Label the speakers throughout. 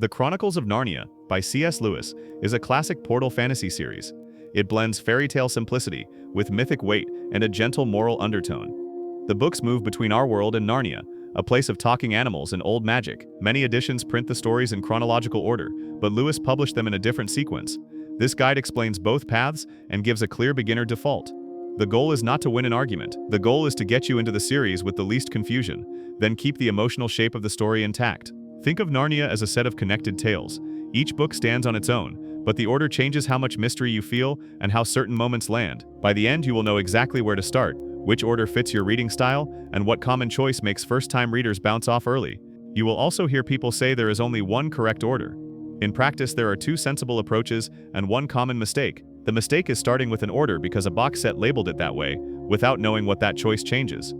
Speaker 1: The Chronicles of Narnia by C.S. Lewis is a classic portal fantasy series. It blends fairy tale simplicity with mythic weight and a gentle moral undertone. The books move between our world and Narnia, a place of talking animals and old magic. Many editions print the stories in chronological order, but Lewis published them in a different sequence. This guide explains both paths and gives a clear beginner default. The goal is not to win an argument. The goal is to get you into the series with the least confusion, then keep the emotional shape of the story intact. Think of Narnia as a set of connected tales. Each book stands on its own, but the order changes how much mystery you feel and how certain moments land. By the end, you will know exactly where to start, which order fits your reading style, and what common choice makes first-time readers bounce off early. You will also hear people say there is only one correct order. In practice, there are two sensible approaches and one common mistake. The mistake is starting with an order because a box set labeled it that way, without knowing what that choice changes.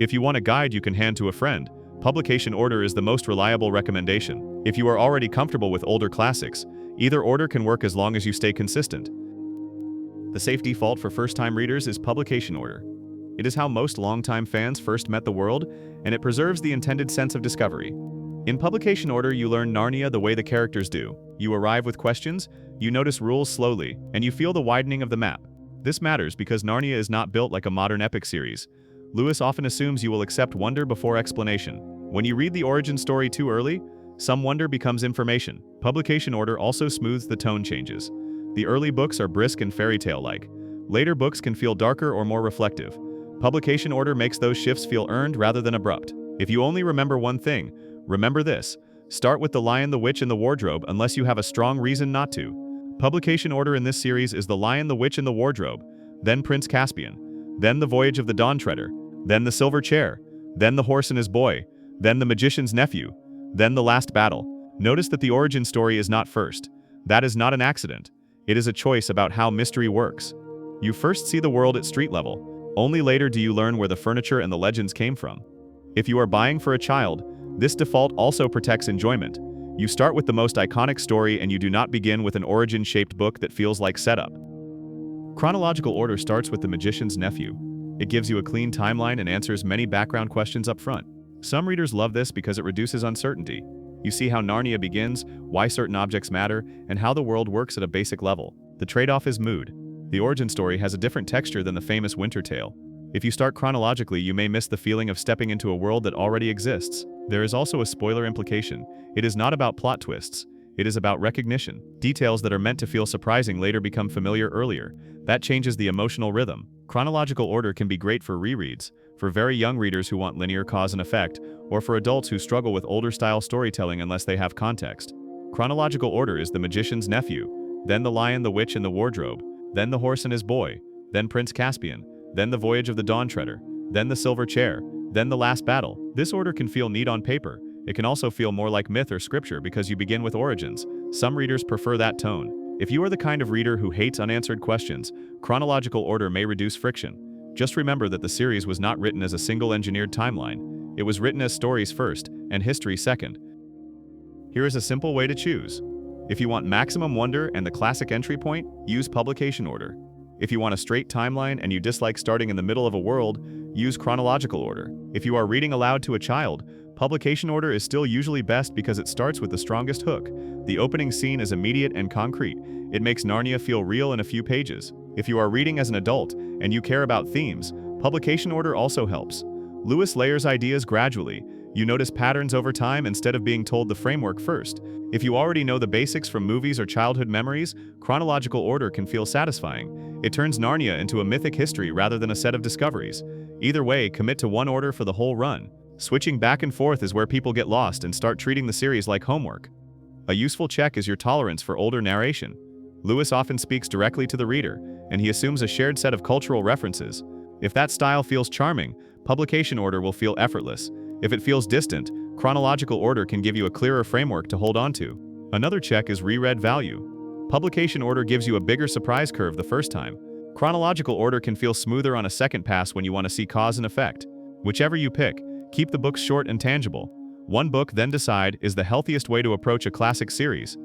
Speaker 1: If you want a guide you can hand to a friend, publication order is the most reliable recommendation. If you are already comfortable with older classics, either order can work as long as you stay consistent. The safe default for first-time readers is publication order. It is how most longtime fans first met the world, and it preserves the intended sense of discovery. In publication order, you learn Narnia the way the characters do. You arrive with questions, you notice rules slowly, and you feel the widening of the map. This matters because Narnia is not built like a modern epic series. Lewis often assumes you will accept wonder before explanation. When you read the origin story too early, some wonder becomes information. Publication order also smooths the tone changes. The early books are brisk and fairy tale-like. Later books can feel darker or more reflective. Publication order makes those shifts feel earned rather than abrupt. If you only remember one thing, remember this: start with The Lion, the Witch, and the Wardrobe unless you have a strong reason not to. Publication order in this series is The Lion, the Witch, and the Wardrobe, then Prince Caspian, then The Voyage of the Dawn Treader, then The Silver Chair, then The Horse and His Boy, then The Magician's Nephew, then The Last Battle. Notice that the origin story is not first. That is not an accident. It is a choice about how mystery works. You first see the world at street level. Only later do you learn where the furniture and the legends came from. If you are buying for a child, this default also protects enjoyment. You start with the most iconic story and you do not begin with an origin-shaped book that feels like setup. Chronological order starts with The Magician's Nephew. It gives you a clean timeline and answers many background questions up front. Some readers love this because it reduces uncertainty. You see how Narnia begins, why certain objects matter, and how the world works at a basic level. The trade-off is mood. The origin story has a different texture than the famous winter tale. If you start chronologically, you may miss the feeling of stepping into a world that already exists. There is also a spoiler implication. It is not about plot twists. It is about recognition. Details that are meant to feel surprising later become familiar earlier. That changes the emotional rhythm. Chronological order can be great for rereads, for very young readers who want linear cause and effect, or for adults who struggle with older-style storytelling unless they have context. Chronological order is The Magician's Nephew, then The Lion, the Witch, and the Wardrobe, then The Horse and His Boy, then Prince Caspian, then The Voyage of the Dawn Treader, then The Silver Chair, then The Last Battle. This order can feel neat on paper. It can also feel more like myth or scripture because you begin with origins. Some readers prefer that tone. If you are the kind of reader who hates unanswered questions, chronological order may reduce friction. Just remember that the series was not written as a single engineered timeline. It was written as stories first, and history second. Here is a simple way to choose. If you want maximum wonder and the classic entry point, use publication order. If you want a straight timeline and you dislike starting in the middle of a world, use chronological order. If you are reading aloud to a child, publication order is still usually best because it starts with the strongest hook. The opening scene is immediate and concrete. It makes Narnia feel real in a few pages. If you are reading as an adult and you care about themes, publication order also helps. Lewis layers ideas gradually. You notice patterns over time instead of being told the framework first. If you already know the basics from movies or childhood memories, chronological order can feel satisfying. It turns Narnia into a mythic history rather than a set of discoveries. Either way, commit to one order for the whole run. Switching back and forth is where people get lost and start treating the series like homework. A useful check is your tolerance for older narration. Lewis often speaks directly to the reader, and he assumes a shared set of cultural references. If that style feels charming, publication order will feel effortless. If it feels distant, chronological order can give you a clearer framework to hold on to. Another check is reread value. Publication order gives you a bigger surprise curve the first time. Chronological order can feel smoother on a second pass when you want to see cause and effect. Whichever you pick, keep the books short and tangible. One book, then decide, is the healthiest way to approach a classic series.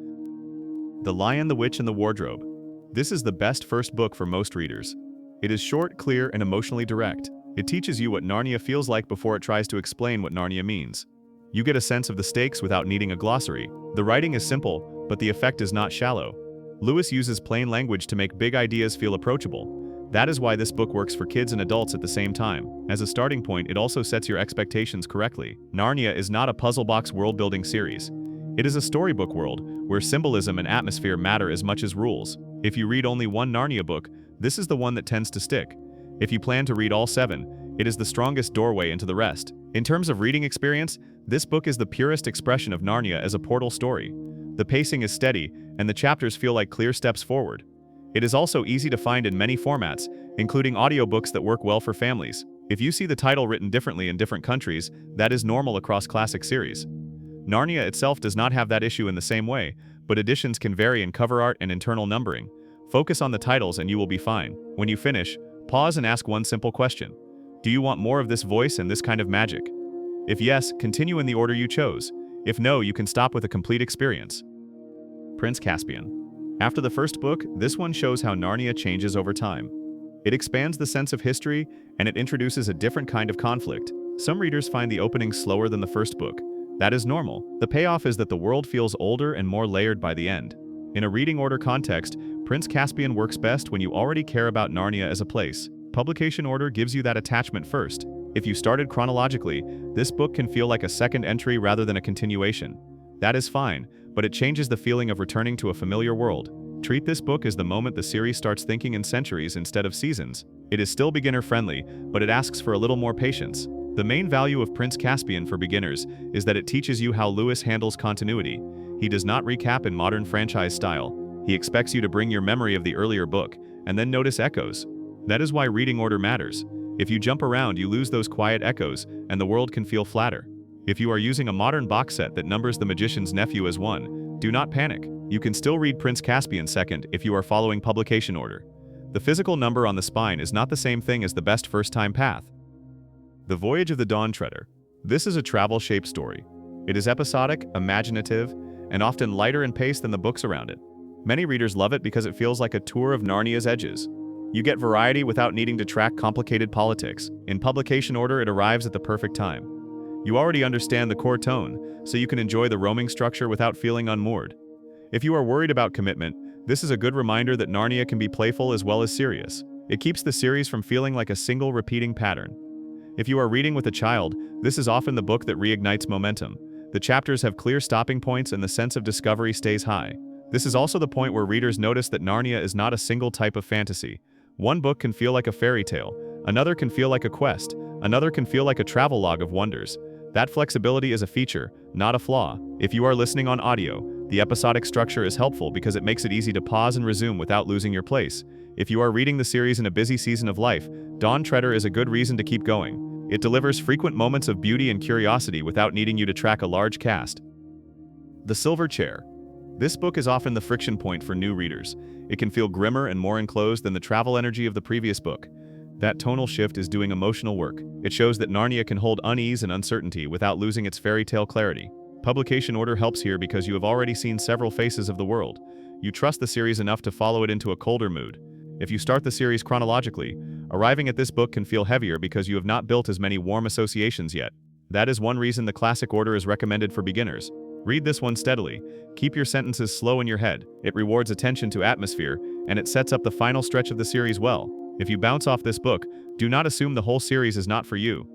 Speaker 1: The Lion, the Witch, and the Wardrobe. This is the best first book for most readers. It is short, clear, and emotionally direct. It teaches you what Narnia feels like before it tries to explain what Narnia means. You get a sense of the stakes without needing a glossary. The writing is simple, but the effect is not shallow. Lewis uses plain language to make big ideas feel approachable. That is why this book works for kids and adults at the same time. As a starting point, it also sets your expectations correctly. Narnia is not a puzzle box world-building series. It is a storybook world, where symbolism and atmosphere matter as much as rules. If you read only one Narnia book, this is the one that tends to stick. If you plan to read all 7, it is the strongest doorway into the rest. In terms of reading experience, this book is the purest expression of Narnia as a portal story. The pacing is steady, and the chapters feel like clear steps forward. It is also easy to find in many formats, including audiobooks that work well for families. If you see the title written differently in different countries, that is normal across classic series. Narnia itself does not have that issue in the same way, but editions can vary in cover art and internal numbering. Focus on the titles and you will be fine. When you finish, pause and ask one simple question. Do you want more of this voice and this kind of magic? If yes, continue in the order you chose. If no, you can stop with a complete experience. Prince Caspian. After the first book, this one shows how Narnia changes over time. It expands the sense of history, and it introduces a different kind of conflict. Some readers find the opening slower than the first book. That is normal. The payoff is that the world feels older and more layered by the end. In a reading order context, Prince Caspian works best when you already care about Narnia as a place. Publication order gives you that attachment first. If you started chronologically, this book can feel like a second entry rather than a continuation. That is fine, but it changes the feeling of returning to a familiar world. Treat this book as the moment the series starts thinking in centuries instead of seasons. It is still beginner-friendly, but it asks for a little more patience. The main value of Prince Caspian for beginners is that it teaches you how Lewis handles continuity. He does not recap in modern franchise style. He expects you to bring your memory of the earlier book, and then notice echoes. That is why reading order matters. If you jump around, you lose those quiet echoes, and the world can feel flatter. If you are using a modern box set that numbers The Magician's Nephew as 1, do not panic. You can still read Prince Caspian second if you are following publication order. The physical number on the spine is not the same thing as the best first-time path. The Voyage of the Dawn Treader. This is a travel-shaped story. It is episodic, imaginative, and often lighter in pace than the books around it. Many readers love it because it feels like a tour of Narnia's edges. You get variety without needing to track complicated politics. In publication order, it arrives at the perfect time. You already understand the core tone, so you can enjoy the roaming structure without feeling unmoored. If you are worried about commitment, this is a good reminder that Narnia can be playful as well as serious. It keeps the series from feeling like a single repeating pattern. If you are reading with a child, this is often the book that reignites momentum. The chapters have clear stopping points and the sense of discovery stays high. This is also the point where readers notice that Narnia is not a single type of fantasy. One book can feel like a fairy tale, another can feel like a quest, another can feel like a travelogue of wonders. That flexibility is a feature, not a flaw. If you are listening on audio, the episodic structure is helpful because it makes it easy to pause and resume without losing your place. If you are reading the series in a busy season of life, Dawn Treader is a good reason to keep going. It delivers frequent moments of beauty and curiosity without needing you to track a large cast. The Silver Chair. This book is often the friction point for new readers. It can feel grimmer and more enclosed than the travel energy of the previous book. That tonal shift is doing emotional work. It shows that Narnia can hold unease and uncertainty without losing its fairy tale clarity. Publication order helps here because you have already seen several faces of the world. You trust the series enough to follow it into a colder mood. If you start the series chronologically, arriving at this book can feel heavier because you have not built as many warm associations yet. That is one reason the classic order is recommended for beginners. Read this one steadily. Keep your sentences slow in your head. It rewards attention to atmosphere, and it sets up the final stretch of the series well. If you bounce off this book, do not assume the whole series is not for you.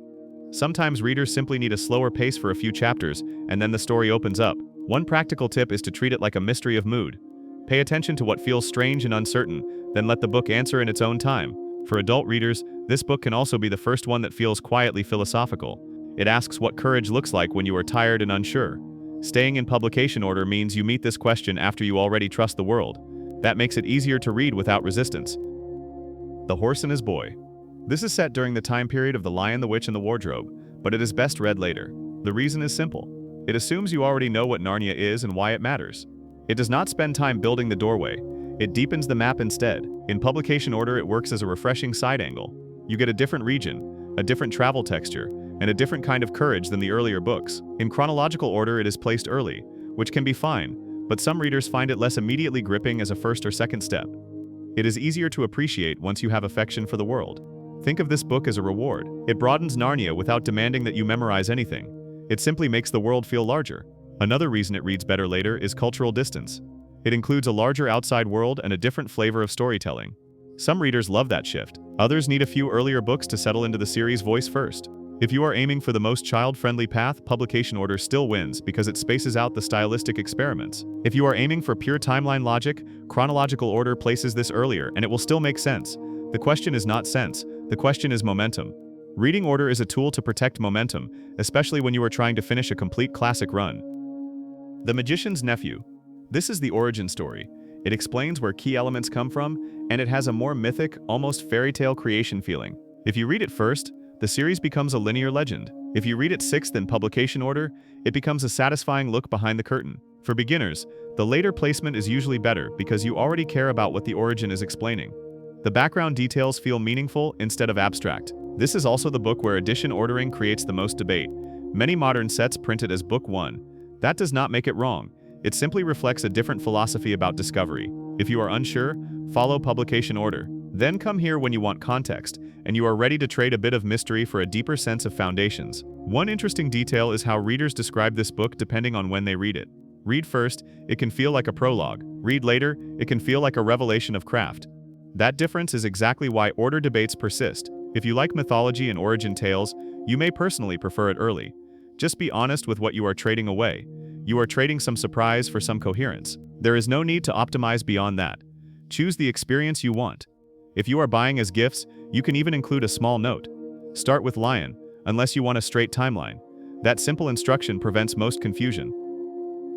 Speaker 1: Sometimes readers simply need a slower pace for a few chapters, and then the story opens up. One practical tip is to treat it like a mystery of mood. Pay attention to what feels strange and uncertain, then let the book answer in its own time. For adult readers, this book can also be the first one that feels quietly philosophical. It asks what courage looks like when you are tired and unsure. Staying in publication order means you meet this question after you already trust the world. That makes it easier to read without resistance. The Horse and His Boy. This is set during the time period of The Lion, the Witch, and the Wardrobe, but it is best read later. The reason is simple. It assumes you already know what Narnia is and why it matters. It does not spend time building the doorway. It deepens the map instead. In publication order, it works as a refreshing side angle. You get a different region, a different travel texture, and a different kind of courage than the earlier books. In chronological order, it is placed early, which can be fine, but some readers find it less immediately gripping as a first or second step. It is easier to appreciate once you have affection for the world. Think of this book as a reward. It broadens Narnia without demanding that you memorize anything. It simply makes the world feel larger. Another reason it reads better later is cultural distance. It includes a larger outside world and a different flavor of storytelling. Some readers love that shift. Others need a few earlier books to settle into the series' voice first. If you are aiming for the most child-friendly path, publication order still wins because it spaces out the stylistic experiments. If you are aiming for pure timeline logic, chronological order places this earlier and it will still make sense. The question is not sense, the question is momentum. Reading order is a tool to protect momentum, especially when you are trying to finish a complete classic run. The Magician's Nephew. This is the origin story. It explains where key elements come from, and it has a more mythic, almost fairy tale creation feeling. If you read it first, the series becomes a linear legend. If you read it sixth in publication order, it becomes a satisfying look behind the curtain. For beginners, the later placement is usually better because you already care about what the origin is explaining. The background details feel meaningful instead of abstract. This is also the book where edition ordering creates the most debate. Many modern sets print it as Book 1. That does not make it wrong. It simply reflects a different philosophy about discovery. If you are unsure, follow publication order. Then come here when you want context, and you are ready to trade a bit of mystery for a deeper sense of foundations. One interesting detail is how readers describe this book depending on when they read it. Read first, it can feel like a prologue. Read later, it can feel like a revelation of craft. That difference is exactly why order debates persist. If you like mythology and origin tales, you may personally prefer it early. Just be honest with what you are trading away. You are trading some surprise for some coherence. There is no need to optimize beyond that. Choose the experience you want. If you are buying as gifts, you can even include a small note. Start with Lion, unless you want a straight timeline. That simple instruction prevents most confusion.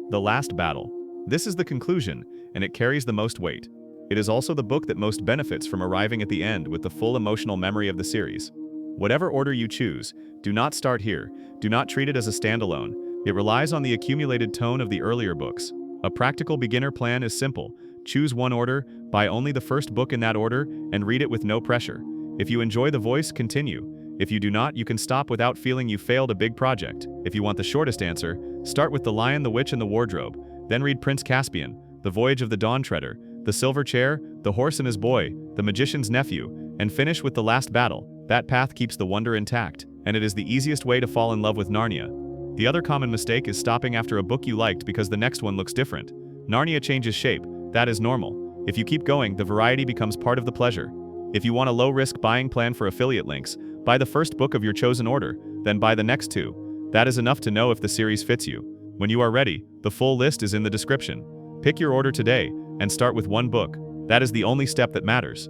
Speaker 1: The Last Battle. This is the conclusion, and it carries the most weight. It is also the book that most benefits from arriving at the end with the full emotional memory of the series. Whatever order you choose, do not start here. Do not treat it as a standalone. It relies on the accumulated tone of the earlier books. A practical beginner plan is simple. Choose one order, buy only the first book in that order, and read it with no pressure. If you enjoy the voice, continue. If you do not, you can stop without feeling you failed a big project. If you want the shortest answer, start with The Lion, the Witch, and the Wardrobe. Then read Prince Caspian, The Voyage of the Dawn Treader, The Silver Chair, The Horse and His Boy, The Magician's Nephew, and finish with The Last Battle. That path keeps the wonder intact, and it is the easiest way to fall in love with Narnia. The other common mistake is stopping after a book you liked because the next one looks different. Narnia changes shape. That is normal. If you keep going, the variety becomes part of the pleasure. If you want a low-risk buying plan for affiliate links, buy the first book of your chosen order, then buy the next two. That is enough to know if the series fits you. When you are ready, the full list is in the description. Pick your order today and start with one book. That is the only step that matters.